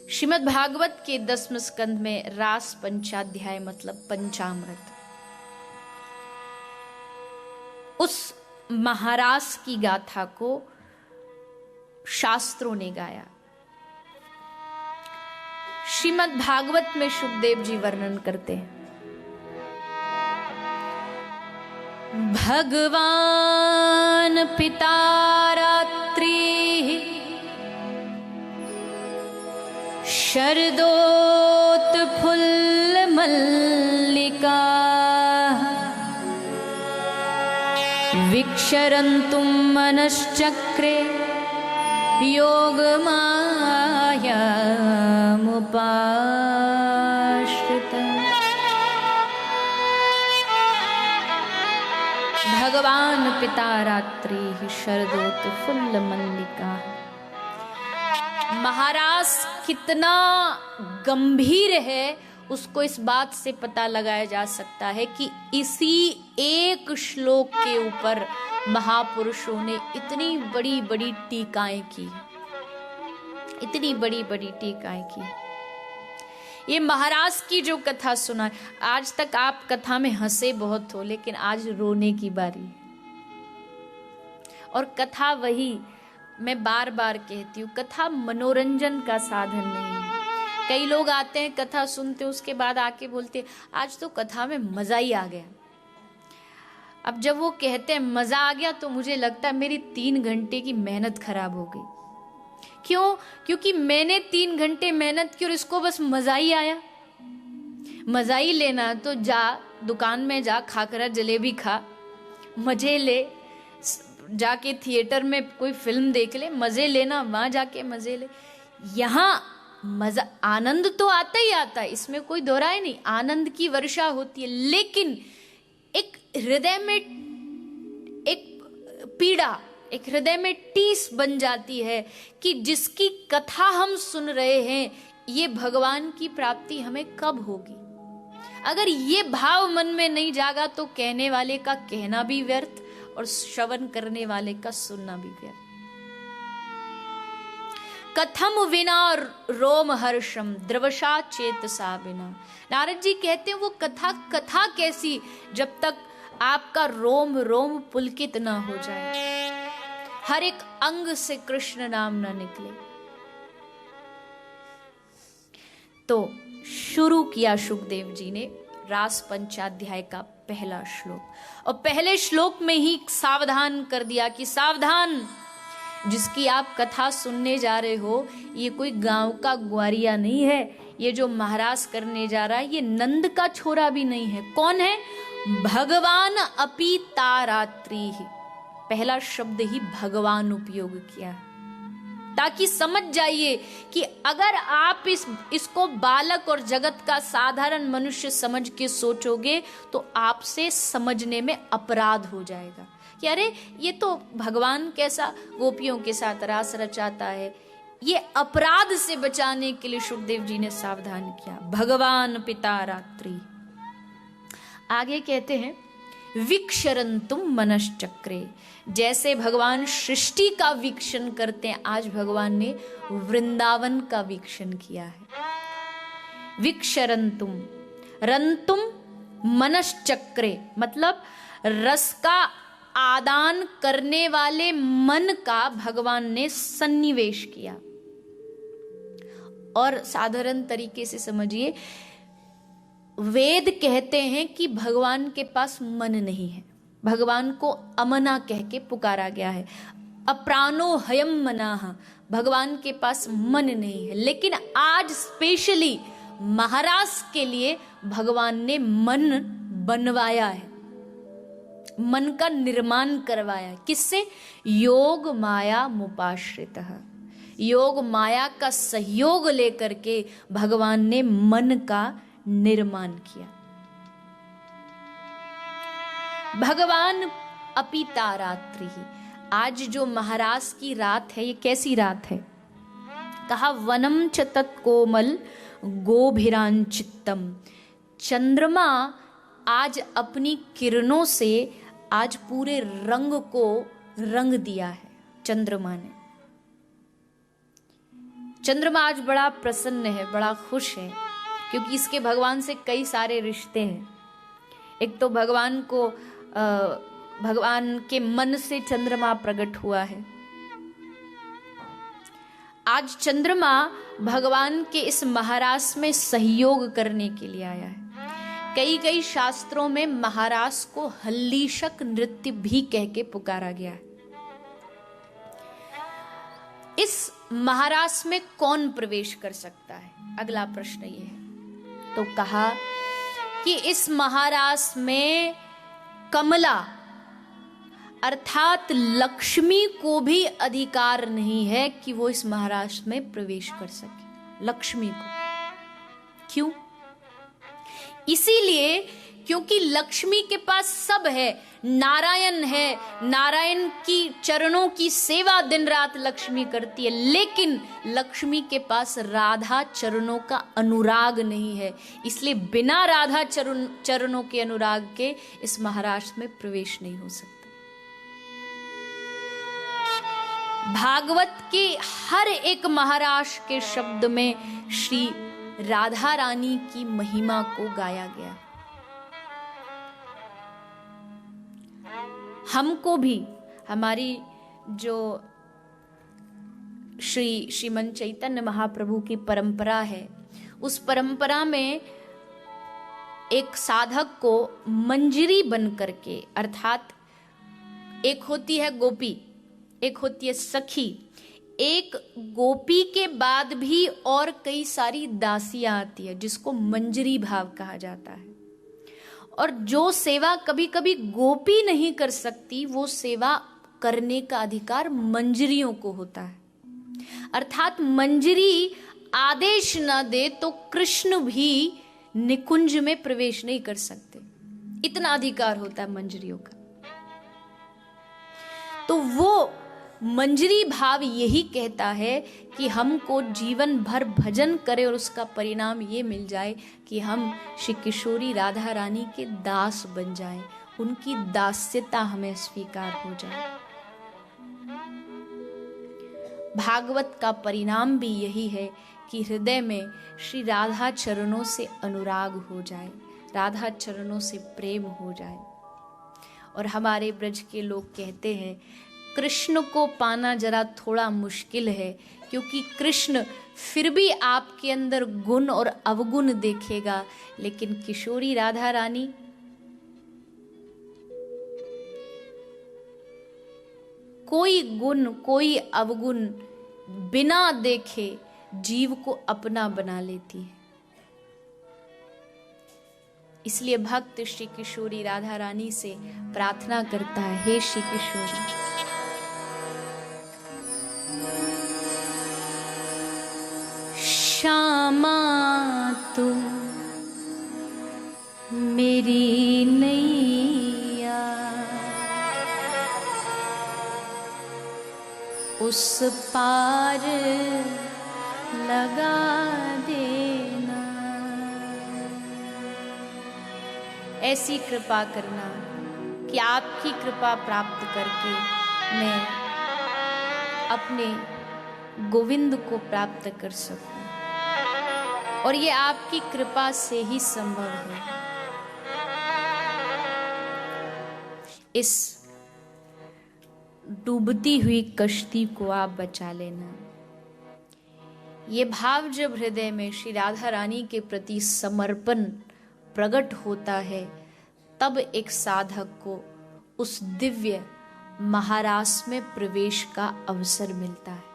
श्रीमद् भागवत के 10वें स्कंद में रास पंचाध्याय मतलब पंचामृत, उस महारास की गाथा को शास्त्रों ने गाया। श्रीमद् भागवत में शुकदेव जी वर्णन करते हैं, भगवान पिता रात्रि शरदोत्फुल्ल मल्लिका विक्षरन्तुं मनश्चक्रे योगमायामुपाश्रितम्। भगवान पिता रात्रि शरदोत्फुल्ल मल्लिका। महारास कितना गंभीर है उसको इस बात से पता लगाया जा सकता है कि इसी एक श्लोक के ऊपर महापुरुषों ने इतनी बड़ी बड़ी टीकाएं की, इतनी बड़ी बड़ी टीकाएं की। ये महाराज की जो कथा सुना, आज तक आप कथा में हंसे बहुत हो, लेकिन आज रोने की बारी। और कथा वही, मैं बार बार कहती हूँ, कथा मनोरंजन का साधन नहीं है। कई लोग आते हैं, कथा सुनते हैं, उसके बाद आके बोलते हैं आज तो कथा में मजा ही आ गया। अब जब वो कहते हैं मजा आ गया तो मुझे लगता है मेरी 3 घंटे की मेहनत खराब हो गई। क्यों? क्योंकि मैंने 3 घंटे मेहनत की और इसको बस मजा ही आया। मजा ही लेना तो जा दुकान में जा, खाकरा जलेबी खा, मजे ले, जाके थिएटर में कोई फिल्म देख ले, मजे लेना, वहां जाके मजे ले। यहाँ मजा, आनंद तो आता ही आता है, इसमें कोई दो राय नहीं, आनंद की वर्षा होती है, लेकिन एक हृदय में एक पीड़ा, एक हृदय में टीस बन जाती है कि जिसकी कथा हम सुन रहे हैं, ये भगवान की प्राप्ति हमें कब होगी। अगर ये भाव मन में नहीं जागा तो कहने वाले का कहना भी व्यर्थ और श्रवण करने वाले का सुनना भी व्यर्थ। कथम विना रोम हर्षम द्रवशा चेतसा बिना। नारद जी कहते हैं वो कथा कैसी, जब तक आपका रोम रोम पुलकित ना हो जाए, हर एक अंग से कृष्ण नाम ना निकले। तो शुरू किया शुकदेव जी ने रास पंचाध्याय का पहला श्लोक, और पहले श्लोक में ही सावधान कर दिया कि सावधान, जिसकी आप कथा सुनने जा रहे हो ये कोई गांव का ग्वारिया नहीं है, ये जो महाराज करने जा रहा है ये नंद का छोरा भी नहीं है। कौन है? भगवान अपि तारात्रि। पहला शब्द ही भगवान उपयोग किया ताकि समझ जाइए कि अगर आप इसको बालक और जगत का साधारण मनुष्य समझ के सोचोगे तो आपसे समझने में अपराध हो जाएगा कि अरे ये तो भगवान कैसा गोपियों के साथ रास रचाता है। ये अपराध से बचाने के लिए शुकदेव जी ने सावधान किया, भगवान पिता रात्रि। आगे कहते हैं वीक्षरन्तुम मनश्चक्रे। जैसे भगवान सृष्टि का वीक्षण करते हैं, आज भगवान ने वृंदावन का वीक्षण किया है। वीक्षरन्तुम, रंतुम मनश्चक्रे मतलब रस का आदान करने वाले मन का भगवान ने सन्निवेश किया। और साधारण तरीके से समझिए, वेद कहते हैं कि भगवान के पास मन नहीं है, भगवान को अमना कह के पुकारा गया है, अप्राणो हयम मनाह, भगवान के पास मन नहीं है। लेकिन आज स्पेशली महाराज के लिए भगवान ने मन बनवाया है, मन का निर्माण करवाया। किससे? योग माया मुपाश्रितः। योग माया का सहयोग लेकर के भगवान ने मन का निर्माण किया। भगवान अपि तारात्रि। आज जो महाराज की रात है, ये कैसी रात है? कहा वनम च तत्कोमल गोभिरांचित्तम। चंद्रमा आज अपनी किरणों से आज पूरे रंग को रंग दिया है चंद्रमा ने। चंद्रमा आज बड़ा प्रसन्न है, बड़ा खुश है, क्योंकि इसके भगवान से कई सारे रिश्ते हैं। एक तो भगवान के मन से चंद्रमा प्रकट हुआ है। आज चंद्रमा भगवान के इस महारास में सहयोग करने के लिए आया है। कई शास्त्रों में महारास को हल्लीशक नृत्य भी कह के पुकारा गया है। इस महारास में कौन प्रवेश कर सकता है, अगला प्रश्न ये है। तो कहा कि इस महारास में कमला अर्थात लक्ष्मी को भी अधिकार नहीं है कि वो इस महारास में प्रवेश कर सके। लक्ष्मी को क्यों? इसीलिए क्योंकि लक्ष्मी के पास सब है, नारायण है, नारायण की चरणों की सेवा दिन रात लक्ष्मी करती है, लेकिन लक्ष्मी के पास राधा चरणों का अनुराग नहीं है। इसलिए बिना राधा चरणों के अनुराग के इस महाराष्ट्र में प्रवेश नहीं हो सकता। भागवत के हर एक महाराष्ट्र के शब्द में श्री राधा रानी की महिमा को गाया गया। हमको भी हमारी जो श्रीमन चैतन्य महाप्रभु की परंपरा है, उस परंपरा में एक साधक को मंजरी बन करके, अर्थात एक होती है गोपी, एक होती है सखी, एक गोपी के बाद भी और कई सारी दासियां आती है, जिसको मंजरी भाव कहा जाता है। और जो सेवा कभी कभी गोपी नहीं कर सकती, वो सेवा करने का अधिकार मंजरियों को होता है। अर्थात मंजरी आदेश न दे तो कृष्ण भी निकुंज में प्रवेश नहीं कर सकते, इतना अधिकार होता है मंजरियों का। तो वो मंजरी भाव यही कहता है कि हमको जीवन भर भजन करें और उसका परिणाम ये मिल जाए कि हम श्री किशोरी राधा रानी के दास बन जाएं, उनकी दास्यता हमें स्वीकार हो जाए। भागवत का परिणाम भी यही है कि हृदय में श्री राधा चरणों से अनुराग हो जाए, राधा चरणों से प्रेम हो जाए। और हमारे ब्रज के लोग कहते हैं कृष्ण को पाना जरा थोड़ा मुश्किल है, क्योंकि कृष्ण फिर भी आपके अंदर गुण और अवगुण देखेगा, लेकिन किशोरी राधा रानी कोई गुण कोई अवगुण बिना देखे जीव को अपना बना लेती है। इसलिए भक्त श्री किशोरी राधा रानी से प्रार्थना करता है, हे श्री किशोरी, श्यामा तुम मेरी नैया उस पार लगा देना। ऐसी कृपा करना कि आपकी कृपा प्राप्त करके मैं अपने गोविंद को प्राप्त कर सकूं, और ये आपकी कृपा से ही संभव है। इस डूबती हुई कश्ती को आप बचा लेना। ये भाव जब हृदय में श्री राधा रानी के प्रति समर्पण प्रकट होता है, तब एक साधक को उस दिव्य महारास में प्रवेश का अवसर मिलता है।